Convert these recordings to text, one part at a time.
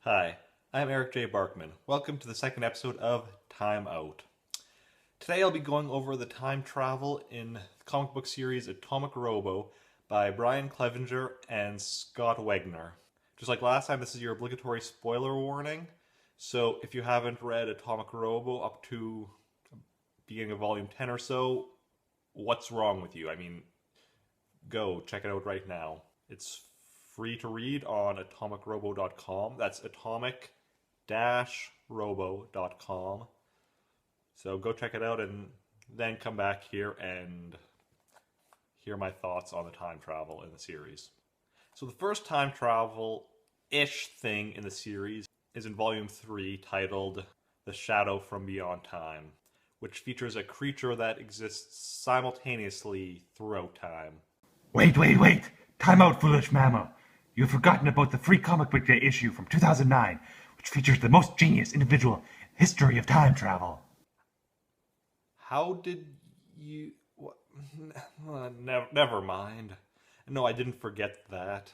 Hi, I'm Eric J. Barkman. Welcome to the second episode of Time Out. Today I'll be going over the time travel in the comic book series Atomic Robo by Brian Clevenger and Scott Wegner. Just like last time, this is your obligatory spoiler warning. So if you haven't read Atomic Robo up to beginning of volume 10 or so, what's wrong with you? Go check it out right now. It's free to read on atomicrobo.com. That's atomic-robo.com. So go check it out and then come back here and hear my thoughts on the time travel in the series. So the first time travel-ish thing in the series is in volume 3, titled The Shadow from Beyond Time, which features a creature that exists simultaneously throughout time. Wait! Time out, foolish mammal. You've forgotten about the free comic book day issue from 2009, which features the most genius individual in the history of time travel. How did you... Never mind. No, I didn't forget that.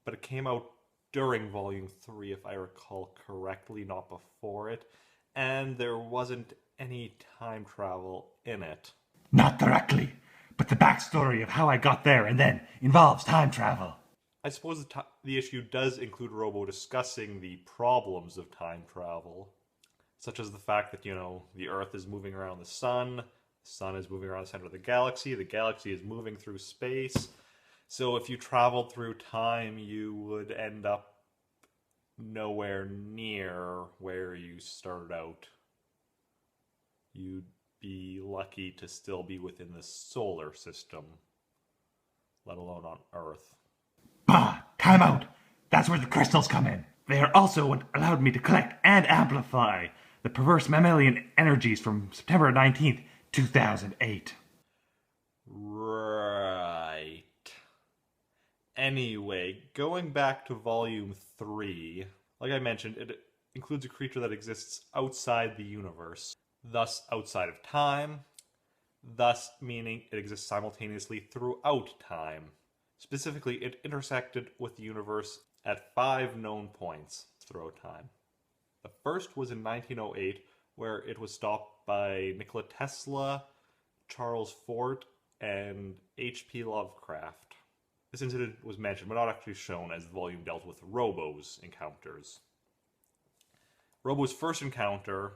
But it came out during Volume 3, if I recall correctly, not before it. And there wasn't any time travel in it. Not directly, but the backstory of how I got there and then involves time travel. I suppose the issue does include Robo discussing the problems of time travel, such as the fact that, the Earth is moving around the sun is moving around the center of the galaxy is moving through space. So if you traveled through time, you would end up nowhere near where you started out. You'd be lucky to still be within the solar system, let alone on Earth. Bah! Time out! That's where the crystals come in. They are also what allowed me to collect and amplify the perverse mammalian energies from September 19th, 2008. Right. Anyway, going back to Volume 3, like I mentioned, it includes a creature that exists outside the universe, thus outside of time, thus meaning it exists simultaneously throughout time. Specifically, it intersected with the universe at 5 known points throughout time. The first was in 1908, where it was stopped by Nikola Tesla, Charles Fort, and H.P. Lovecraft. This incident was mentioned, but not actually shown, as the volume dealt with Robo's encounters. Robo's first encounter,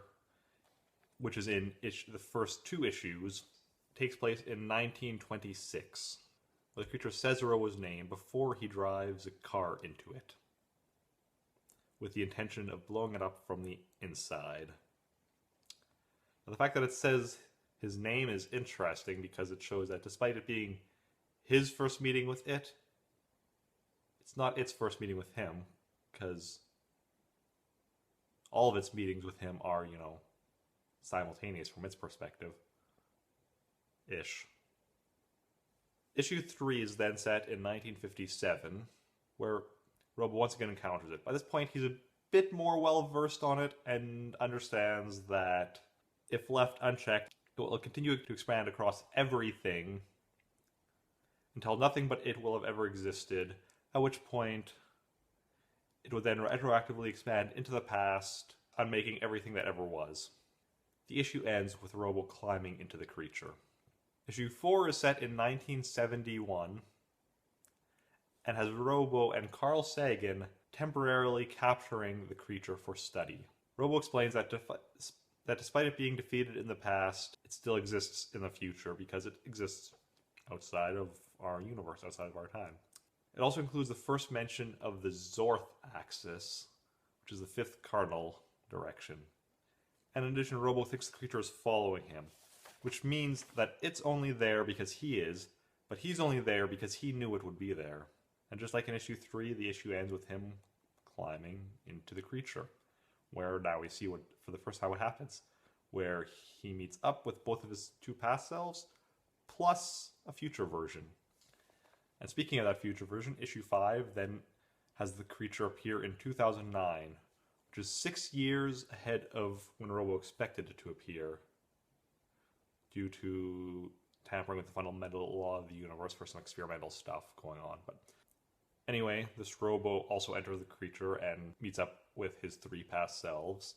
which is in the first 2 issues, takes place in 1926. The creature says Robo's name before he drives a car into it, with the intention of blowing it up from the inside. Now, the fact that it says his name is interesting because it shows that despite it being his first meeting with it, it's not its first meeting with him, because all of its meetings with him are, simultaneous from its perspective. Ish. Issue 3 is then set in 1957, where Robo once again encounters it. By this point, he's a bit more well-versed on it and understands that if left unchecked, it will continue to expand across everything until nothing but it will have ever existed, at which point it would then retroactively expand into the past, unmaking everything that ever was. The issue ends with Robo climbing into the creature. Issue 4 is set in 1971 and has Robo and Carl Sagan temporarily capturing the creature for study. Robo explains that despite it being defeated in the past, it still exists in the future because it exists outside of our universe, outside of our time. It also includes the first mention of the Zorth axis, which is the 5th cardinal direction. And in addition, Robo thinks the creature is following him, which means that it's only there because he is, but he's only there because he knew it would be there. And just like in issue 3, the issue ends with him climbing into the creature, where now we see for the first time what happens, where he meets up with both of his 2 past selves, plus a future version. And speaking of that future version, issue 5 then has the creature appear in 2009, which is 6 years ahead of when Robo expected it to appear, due to tampering with the fundamental law of the universe for some experimental stuff going on. But Anyway, this Robo also enters the creature and meets up with his 3 past selves.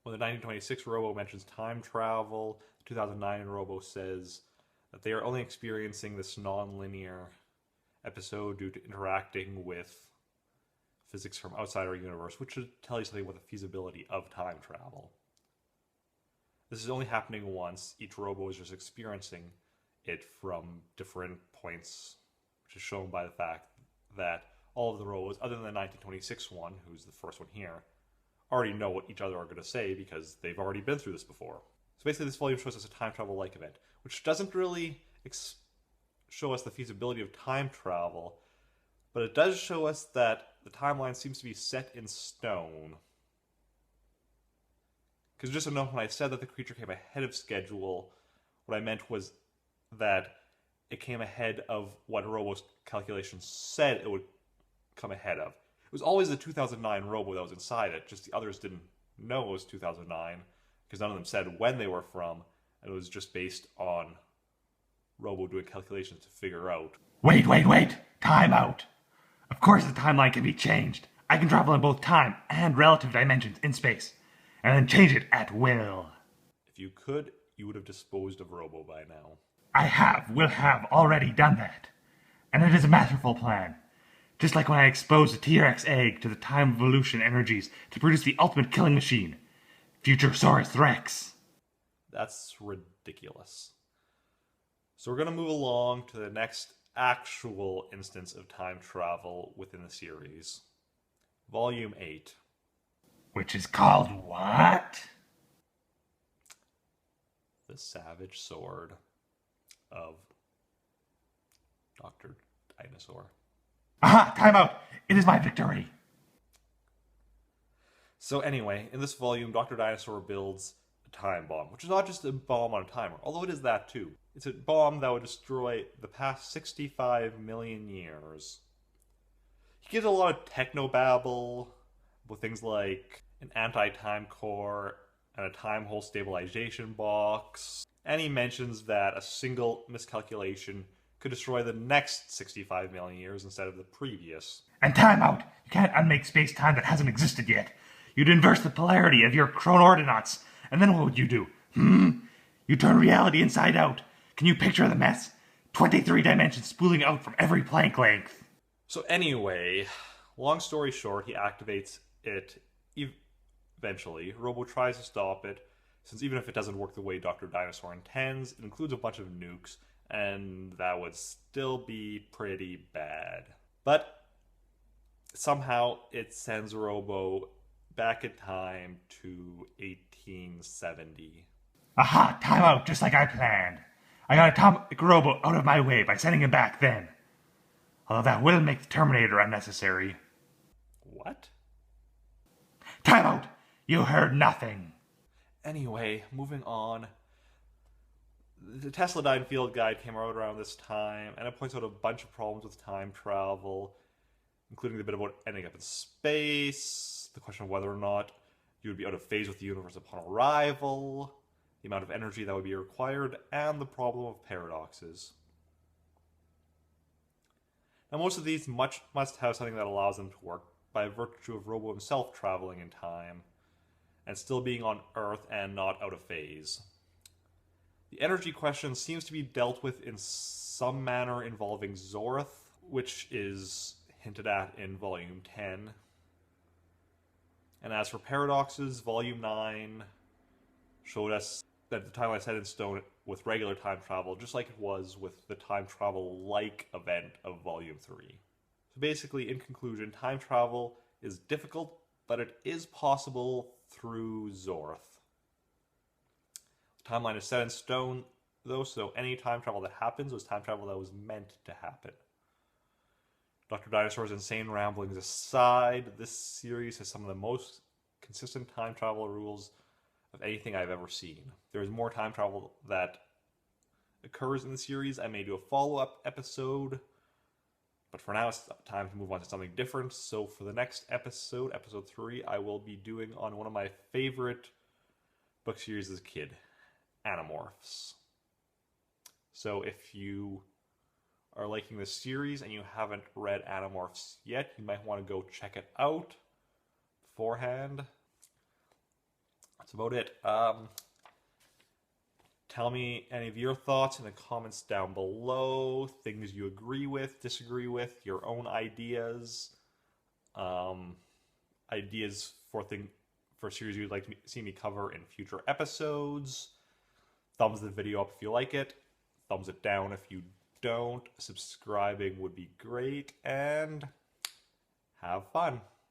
When the 1926 Robo mentions time travel, the 2009 Robo says that they are only experiencing this non-linear episode due to interacting with physics from outside our universe, which should tell you something about the feasibility of time travel. This is only happening once. Each Robo is just experiencing it from different points, which is shown by the fact that all of the Robos, other than the 1926 one, who's the first one here, already know what each other are going to say because they've already been through this before. So basically this volume shows us a time travel-like event, which doesn't really show us the feasibility of time travel, but it does show us that the timeline seems to be set in stone. Because just to note, when I said that the creature came ahead of schedule, what I meant was that it came ahead of what Robo's calculations said it would come ahead of. It was always the 2009 Robo that was inside it, just the others didn't know it was 2009, because none of them said when they were from, and it was just based on Robo doing calculations to figure out. Wait! Time out! Of course the timeline can be changed. I can travel in both time and relative dimensions in space, and then change it at will. If you could, you would have disposed of Robo by now. Will have already done that. And it is a masterful plan. Just like when I exposed the T-Rex egg to the time evolution energies to produce the ultimate killing machine, Futurosaurus Rex. That's ridiculous. So we're going to move along to the next actual instance of time travel within the series. Volume 8. Which is called what? The Savage Sword of Dr. Dinosaur. Aha! Time out! It is my victory! So anyway, in this volume, Dr. Dinosaur builds a time bomb, which is not just a bomb on a timer, although it is that too. It's a bomb that would destroy the past 65 million years. He gives a lot of technobabble with things like an anti-time core and a time hole stabilization box. And he mentions that a single miscalculation could destroy the next 65 million years instead of the previous. And time out! You can't unmake space-time that hasn't existed yet. You'd inverse the polarity of your chronoordinates, and then what would you do? You turn reality inside out. Can you picture the mess? 23 dimensions spooling out from every Planck length. So anyway, long story short, he activates it eventually. Robo tries to stop it, since even if it doesn't work the way Dr. Dinosaur intends, it includes a bunch of nukes, and that would still be pretty bad. But somehow it sends Robo back in time to 1870. Aha! Time out, just like I planned. I got Atomic Robo out of my way by sending him back then. Although that will make the Terminator unnecessary. What? Time out! You heard nothing. Anyway, moving on. The Tesla Field Guide came out around this time, and it points out a bunch of problems with time travel, including the bit about ending up in space, the question of whether or not you would be out of phase with the universe upon arrival, the amount of energy that would be required, and the problem of paradoxes. Now, most of these must have something that allows them to work by virtue of Robo himself traveling in time, and still being on Earth and not out of phase. The energy question seems to be dealt with in some manner involving Zorth, which is hinted at in Volume 10. And as for paradoxes, Volume 9 showed us that the timeline set in stone with regular time travel, just like it was with the time travel-like event of Volume 3. So basically, in conclusion, time travel is difficult, but it is possible through Zorth. The timeline is set in stone, though, so any time travel that happens was time travel that was meant to happen. Dr. Dinosaur's insane ramblings aside, this series has some of the most consistent time travel rules of anything I've ever seen. There is more time travel that occurs in the series. I may do a follow-up episode, but for now it's time to move on to something different. So for the next episode, episode 3, I will be doing on one of my favorite book series as a kid, Animorphs. So if you are liking this series and you haven't read Animorphs yet, you might want to go check it out beforehand. That's about it. Tell me any of your thoughts in the comments down below. Things you agree with, disagree with, your own ideas. Ideas for series you'd like to see me cover in future episodes. Thumbs the video up if you like it. Thumbs it down if you don't. Subscribing would be great. And have fun.